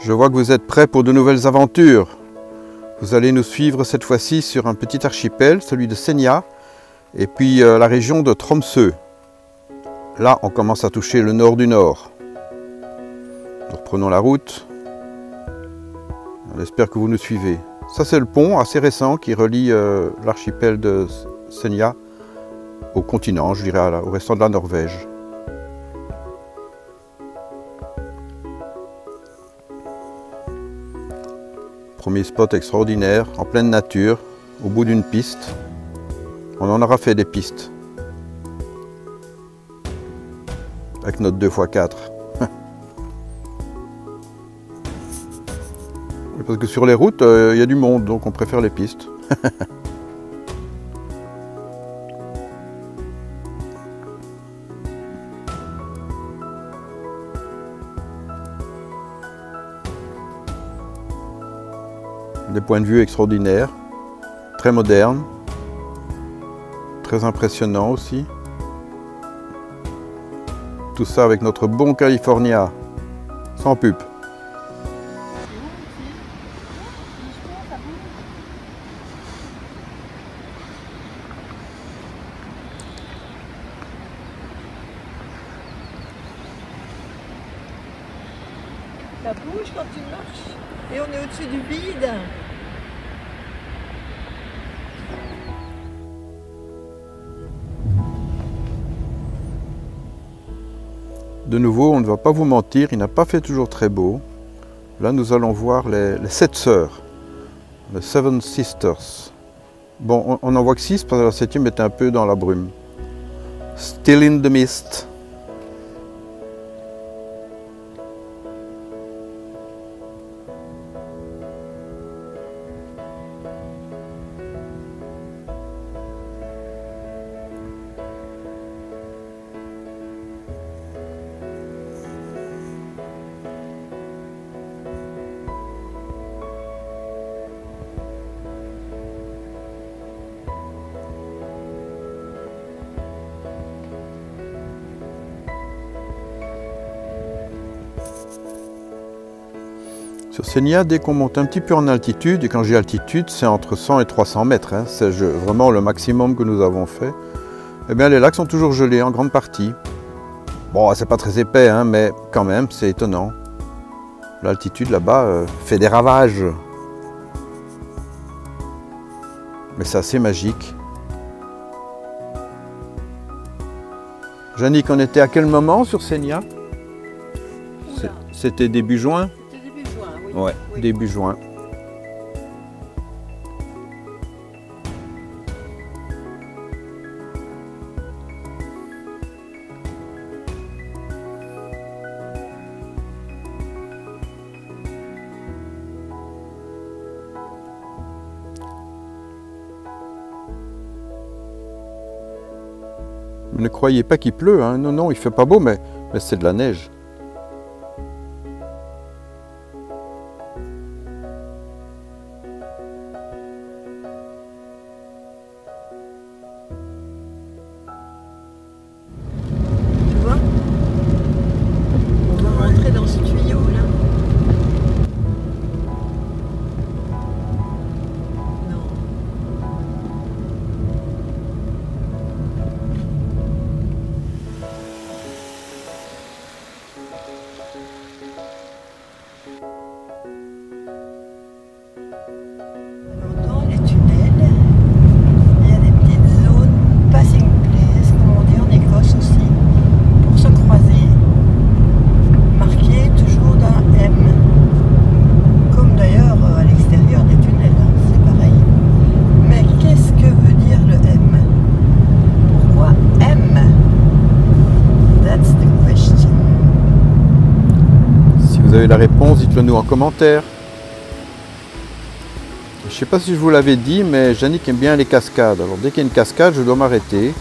Je vois que vous êtes prêts pour de nouvelles aventures. Vous allez nous suivre cette fois-ci sur un petit archipel, celui de Senja, et puis la région de Tromsø. Là, on commence à toucher le nord du nord. Nous reprenons la route. On espère que vous nous suivez. Ça, c'est le pont assez récent qui relie l'archipel de Senja au continent, je dirais, au restant de la Norvège. Premier spot extraordinaire, en pleine nature, au bout d'une piste. On en aura fait des pistes. Avec notre 2x4. Parce que sur les routes, il y a du monde, donc on préfère les pistes. Des points de vue extraordinaires, très modernes, très impressionnants aussi. Tout ça avec notre bon California, sans pub. Ça bouge quand tu marches et on est au-dessus du vide. De nouveau, on ne va pas vous mentir, il n'a pas fait toujours très beau. Là, nous allons voir les 7 sœurs, les Seven Sisters. Bon, on n'en voit que 6 parce que la 7e était un peu dans la brume. Still in the mist. Sur Senja, dès qu'on monte un petit peu en altitude, et quand j'ai altitude, c'est entre 100 et 300 mètres, hein, c'est vraiment le maximum que nous avons fait, eh bien les lacs sont toujours gelés en grande partie. Bon, c'est pas très épais, hein, mais quand même, c'est étonnant. L'altitude là-bas fait des ravages. Mais c'est assez magique. Jannick, on était à quel moment sur Senja? C'était début juin? Ouais, oui. Début juin. Ne croyez pas qu'il pleut, hein. Non, non, il fait pas beau, mais c'est de la neige. vous avez la réponse, dites-le nous en commentaire. Je ne sais pas si je vous l'avais dit, mais Jannick aime bien les cascades. Alors dès qu'il y a une cascade, je dois m'arrêter.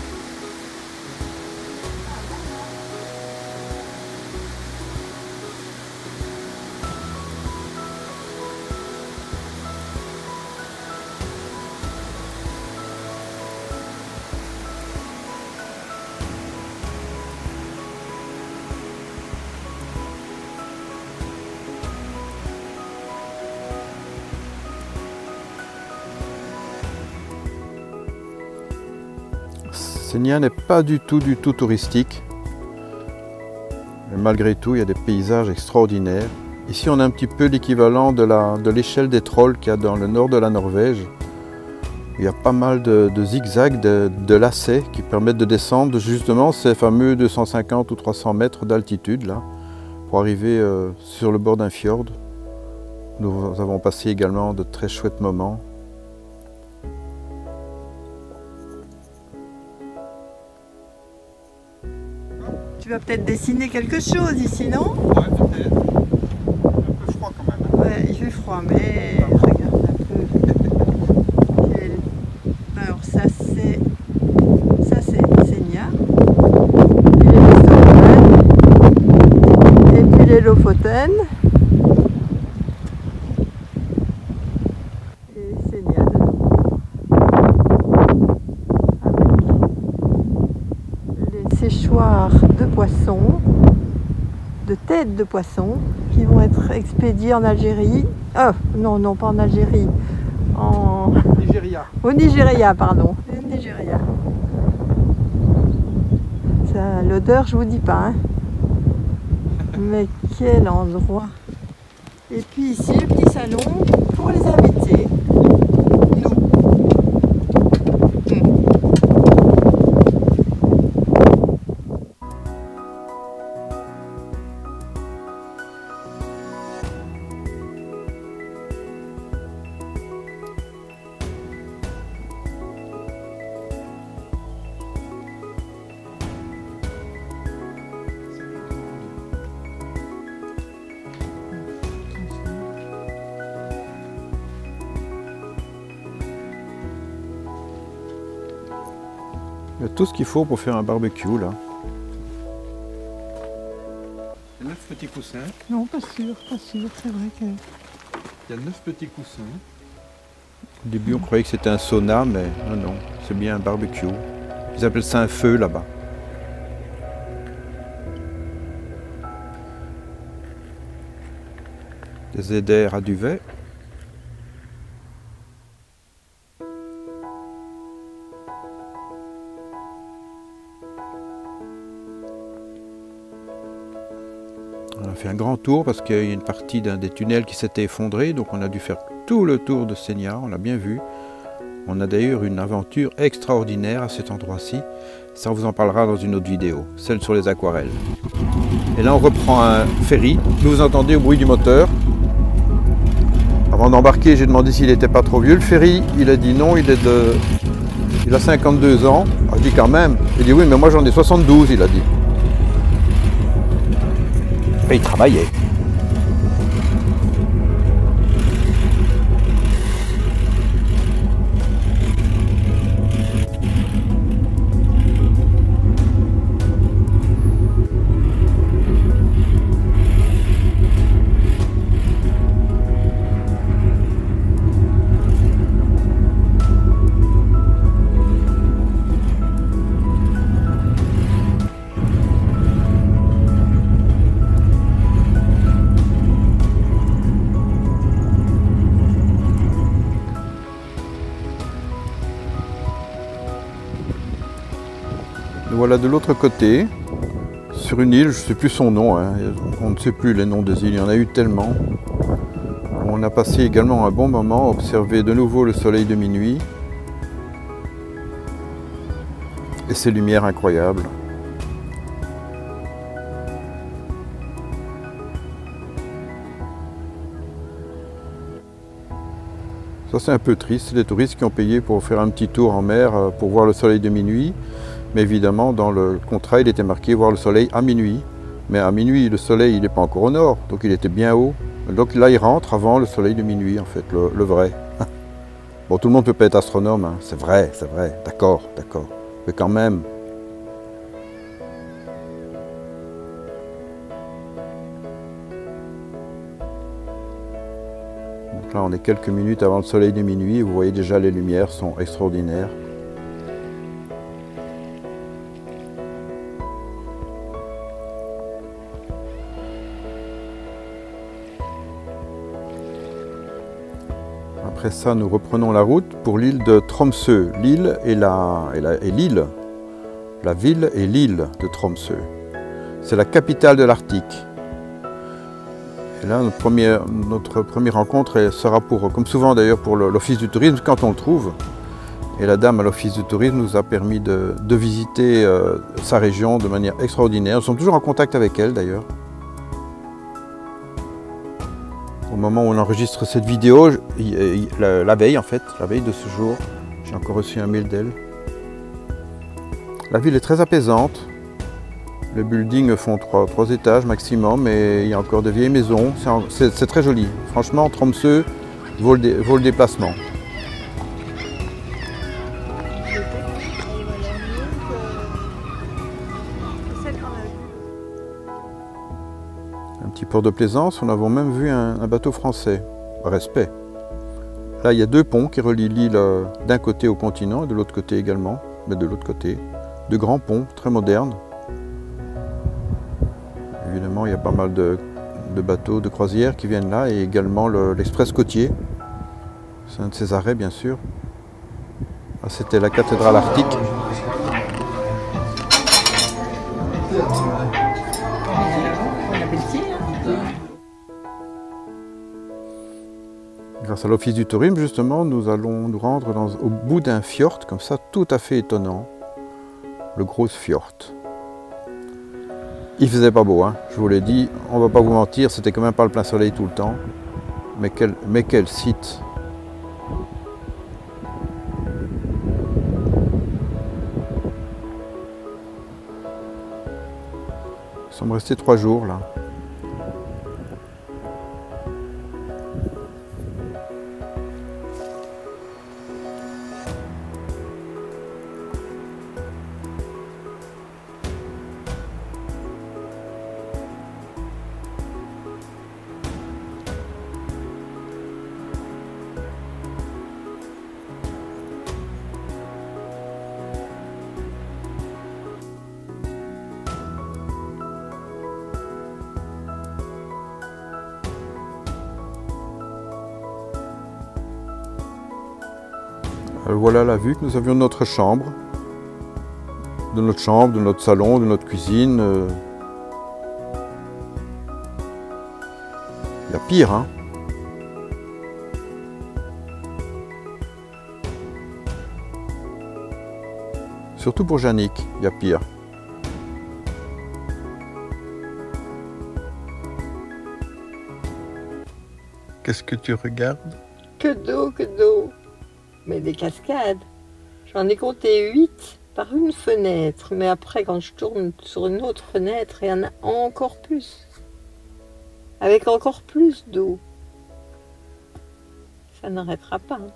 Senja n'est pas du tout touristique. Mais malgré tout, il y a des paysages extraordinaires. Ici, on a un petit peu l'équivalent de l'échelle des trolls qu'il y a dans le nord de la Norvège. Il y a pas mal de zigzags, de lacets qui permettent de descendre justement ces fameux 250 ou 300 mètres d'altitude là, pour arriver sur le bord d'un fjord. Nous avons passé également de très chouettes moments. Tu vas peut-être dessiner quelque chose ici, non? Ouais, peut-être. Un peu froid quand même. Hein. Ouais, il fait froid, mais regarde un peu. Alors ça c'est Senja. Et puis les Lofoten. Et Senja de nouveau. Avec les séchoirs de poissons, de têtes de poissons qui vont être expédiées en Algérie. Non, pas en Algérie. Nigeria. Au Nigeria, pardon. Au Nigeria. Ça, l'odeur, je vous dis pas. Hein. Mais quel endroit. Et puis ici, le petit salon pour les invités. Il y a tout ce qu'il faut pour faire un barbecue là. 9 petits coussins. Non, pas sûr, c'est vrai que... Il y a 9 petits coussins. Au début on croyait que c'était un sauna, mais non, c'est bien un barbecue. Ils appellent ça un feu là-bas. Des éders à duvet. On a fait un grand tour parce qu'il y a une partie d'un des tunnels qui s'était effondré, donc on a dû faire tout le tour de Senja, on l'a bien vu. On a d'ailleurs une aventure extraordinaire à cet endroit-ci. Ça, on vous en parlera dans une autre vidéo, celle sur les aquarelles. Et là, on reprend un ferry. Vous entendez au bruit du moteur. Avant d'embarquer, j'ai demandé s'il n'était pas trop vieux. Le ferry, il a dit non, il a 52 ans. Ah, je dis quand même. Il dit oui, mais moi j'en ai 72, il a dit. Et il travaillait. Voilà de l'autre côté, sur une île, je ne sais plus son nom, hein. On ne sait plus les noms des îles, il y en a eu tellement. On a passé également un bon moment à observer de nouveau le soleil de minuit et ses lumières incroyables. Ça c'est un peu triste, c'est des touristes qui ont payé pour faire un petit tour en mer pour voir le soleil de minuit. Mais évidemment, dans le contrat, il était marqué voir le soleil à minuit. Mais à minuit, le soleil, il n'est pas encore au nord, donc il était bien haut. Donc là, il rentre avant le soleil de minuit, en fait, le vrai. Bon, tout le monde ne peut pas être astronome, hein. C'est vrai, d'accord. Mais quand même. Donc là, on est quelques minutes avant le soleil de minuit. Vous voyez déjà, les lumières sont extraordinaires. Après ça, nous reprenons la route pour l'île de Tromsø. L'île et l'île la ville et l'île de Tromsø. C'est la capitale de l'Arctique. Et là, notre première rencontre sera comme souvent d'ailleurs, pour l'Office du tourisme, quand on le trouve. Et la dame à l'Office du tourisme nous a permis de visiter sa région de manière extraordinaire. Nous sommes toujours en contact avec elle d'ailleurs. Au moment où on enregistre cette vidéo, la veille de ce jour, j'ai encore reçu un mail d'elle. La ville est très apaisante. Les buildings font trois étages maximum et il y a encore de vieilles maisons. C'est très joli. Franchement, Tromsø vaut le déplacement. Un petit port de plaisance, on avait même vu un bateau français. Respect. Là, il y a 2 ponts qui relient l'île d'un côté au continent et de l'autre côté également. Mais de l'autre côté, 2 grands ponts très modernes. Évidemment, il y a pas mal de bateaux de croisière qui viennent là et également l'Express côtier. C'est un de ses arrêts, bien sûr. Ah, c'était la cathédrale arctique. Grâce à l'Office du tourisme, justement, nous allons nous rendre au bout d'un fjord, comme ça, tout à fait étonnant. Le Gros Fjord. Il faisait pas beau, hein, je vous l'ai dit, on va pas vous mentir, c'était quand même pas le plein soleil tout le temps. Mais quel site! Nous sommes restés 3 jours là. Voilà la vue que nous avions de notre chambre, de notre salon, de notre cuisine. Il y a pire, hein. Surtout pour Jannick, il y a pire. Qu'est-ce que tu regardes? Que d'eau, que d'eau. Mais des cascades. J'en ai compté 8 par une fenêtre. Mais après, quand je tourne sur une autre fenêtre, il y en a encore plus. Avec encore plus d'eau. Ça n'arrêtera pas. Hein.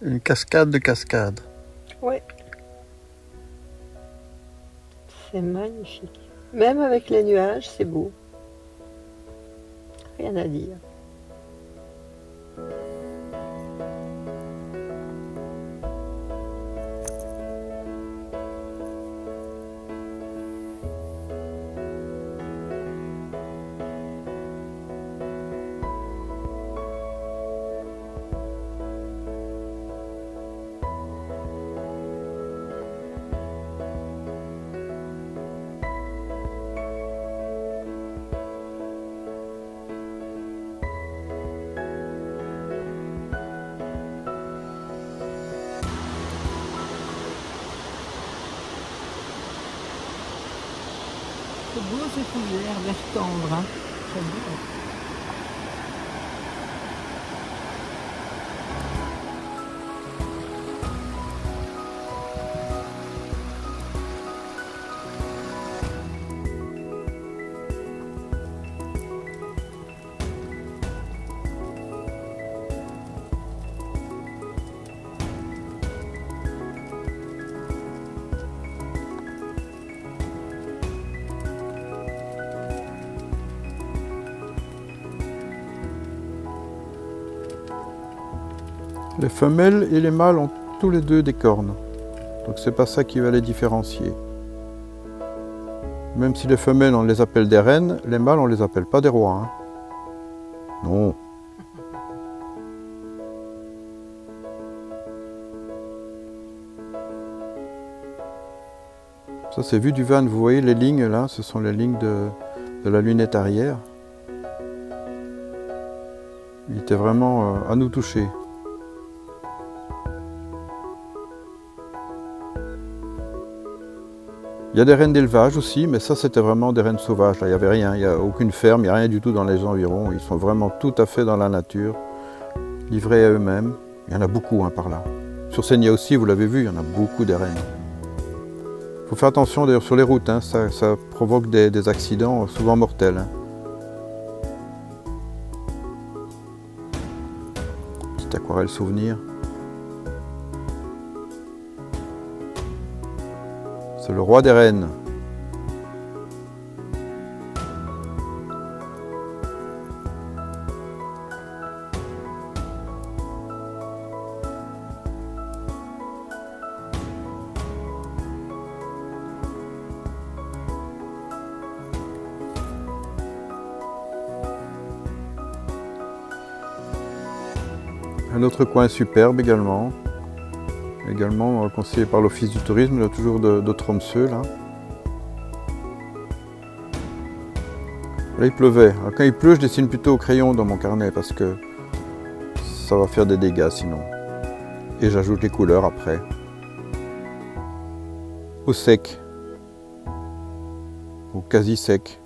Une cascade de cascades. Oui. C'est magnifique. Même avec les nuages, c'est beau. Rien à dire. C'est beau ce couvert vert tendre, hein. C'est beau. Les femelles et les mâles ont tous les 2 des cornes. Donc c'est pas ça qui va les différencier. Même si les femelles on les appelle des reines, les mâles on les appelle pas des rois. Hein. Non. Ça c'est vue du van, vous voyez les lignes là, ce sont les lignes de la lunette arrière. Il était vraiment à nous toucher. Il y a des rennes d'élevage aussi, mais ça c'était vraiment des rennes sauvages. Là, il n'y avait rien, il n'y a aucune ferme, il n'y a rien du tout dans les environs. Ils sont vraiment tout à fait dans la nature, livrés à eux-mêmes. Il y en a beaucoup par là. Sur Sénia aussi, vous l'avez vu, il y en a beaucoup des rennes. Il faut faire attention d'ailleurs sur les routes, ça provoque des accidents souvent mortels. Petite aquarelle souvenir. C'est le roi des rennes. Un autre coin superbe également conseillé par l'Office du tourisme, là, toujours de Tromsø. Là, il pleuvait. Alors, quand il pleut, je dessine plutôt au crayon dans mon carnet parce que ça va faire des dégâts sinon. Et j'ajoute les couleurs après. Au sec. Au quasi sec.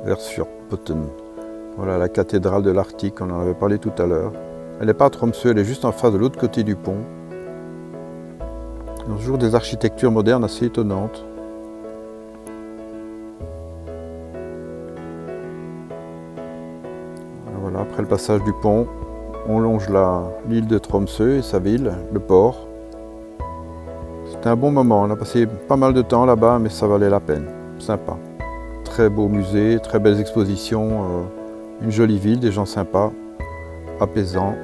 Versfjordbotn. Voilà la cathédrale de l'Arctique, on en avait parlé tout à l'heure. Elle n'est pas à Tromsø, elle est juste en face de l'autre côté du pont. Il y a toujours des architectures modernes assez étonnantes. Voilà, après le passage du pont, on longe l'île de Tromsø et sa ville, le port. C'était un bon moment, on a passé pas mal de temps là-bas, mais ça valait la peine. Sympa. Très beau musée, très belles expositions, une jolie ville, des gens sympas, apaisants.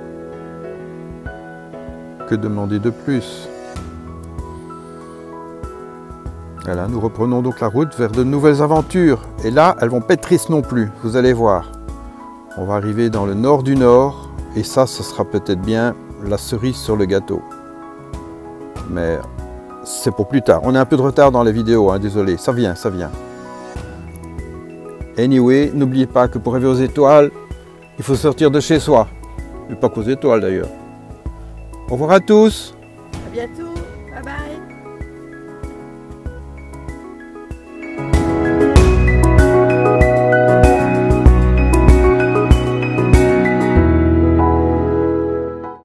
Que demander de plus? Voilà, nous reprenons donc la route vers de nouvelles aventures. Et là, elles vont pas être tristes non plus, vous allez voir. On va arriver dans le nord du nord, et ça, ce sera peut-être bien la cerise sur le gâteau. Mais c'est pour plus tard. On a un peu de retard dans les vidéos, désolé, ça vient, ça vient. Anyway, n'oubliez pas que pour rêver aux étoiles, il faut sortir de chez soi. Et pas qu'aux étoiles d'ailleurs. Au revoir à tous. À bientôt. Bye bye.